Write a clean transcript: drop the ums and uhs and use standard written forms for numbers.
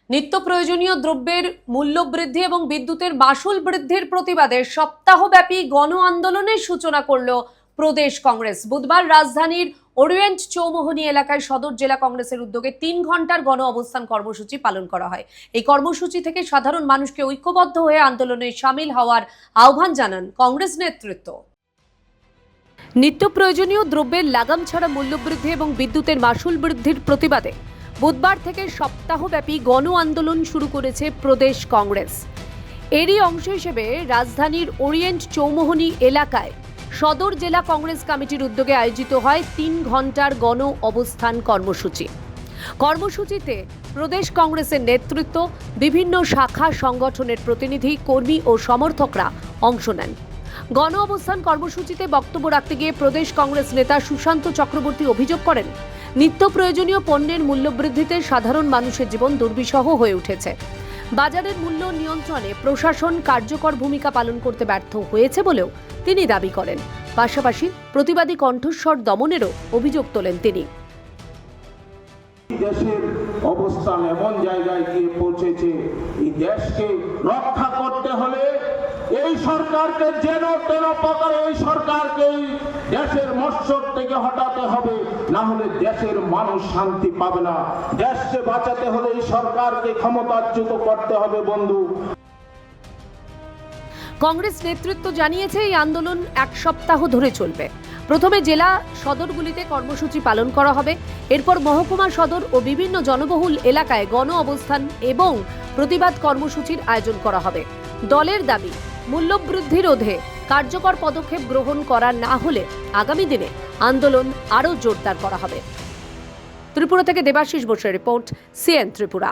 নিত্য প্রয়োজনীয় দ্রব্যের মূল্য বৃদ্ধি এবং বিদ্যুতের মাশুল বৃদ্ধির প্রতিবাদে সপ্তাহব্যাপী গণ আন্দোলনের সূচনা করল প্রদেশ কংগ্রেস। বুধবার রাজধানীর ওরিয়েন্ট চৌমোহনী এলাকায় সদর জেলা কংগ্রেসের উদ্যোগে 3 ঘন্টার গণ অবস্থান কর্মসূচি পালন করা হয়। এই কর্মসূচি থেকে সাধারণ মানুষকে ঐক্যবদ্ধ হয়ে আন্দোলনে সামিল হওয়ার আহ্বান জানান কংগ্রেস নেতৃত্ব। নিত্য প্রয়োজনীয় দ্রব্যের লাগাম ছাড়া মূল্যবৃদ্ধি এবং বিদ্যুতের মাশুল বৃদ্ধির প্রতিবাদে বুধবার থেকে সপ্তাহব্যাপী গণ আন্দোলন শুরু করেছে প্রদেশ কংগ্রেস। এরই অংশ হিসেবে রাজধানীর ওরিয়েন্ট চৌমোহনী এলাকায় সদর জেলা কংগ্রেস কমিটির উদ্যোগে আয়োজিত হয় 3 ঘন্টার গণ অবস্থান কর্মসূচি। কর্মসূচিতে প্রদেশ কংগ্রেসের নেতৃত্ব, বিভিন্ন শাখা সংগঠনের প্রতিনিধি, কর্মী ও সমর্থকরা অংশ নেন। গণ অবস্থান কর্মসূচিতে বক্তব্য রাখতে গিয়ে প্রদেশ কংগ্রেস নেতা সুশান্ত চক্রবর্তী অভিযোগ করেন, নিত্য প্রয়োজনীয় পণ্যের মূল্যবৃদ্ধিতে সাধারণ মানুষের জীবন দুর্বিষহ হয়ে উঠেছে। বাজারের মূল্য নিয়ন্ত্রণে প্রশাসন কার্যকর ভূমিকা পালন করতে ব্যর্থ হয়েছে বলেও তিনি দাবি করেন। পাশাপাশি প্রতিবাদী কণ্ঠস্বর দমনেরও অভিযোগ তোলেন তিনি। দেশের অবস্থান এমন জায়গায় গিয়ে পৌঁছেছে, এই দেশকে রক্ষা করতে হলে এই সরকারকে যেন তেন প্রকারে এই সরকারকে দেশের মৎসর থেকে হটাতে হবে, না হলে দেশের মানুষ শান্তি পাবে না। দেশকে বাঁচাতে হলে এই সরকারকে ক্ষমতাচ্যুত করতে হবে বন্ধু। কংগ্রেস নেতৃত্ব জানিয়েছে এই আন্দোলন 1 সপ্তাহ ধরে চলবে। প্রথমে জেলা সদরগুলিতে কর্মসূচি পালন করা হবে, এরপর মহকুমা সদর ও বিভিন্ন জনবহুল এলাকায় গণ অবস্থান এবং প্রতিবাদ কর্মসূচির আয়োজন করা হবে। দলের দাবি, মূল্যবৃদ্ধি রোধে কার্যকর পদক্ষেপ গ্রহণ করা না হলে আগামী দিনে আন্দোলন আরও জোরদার করা হবে। ত্রিপুরা থেকে দেবাশিস বসুর রিপোর্ট, সিএন ত্রিপুরা।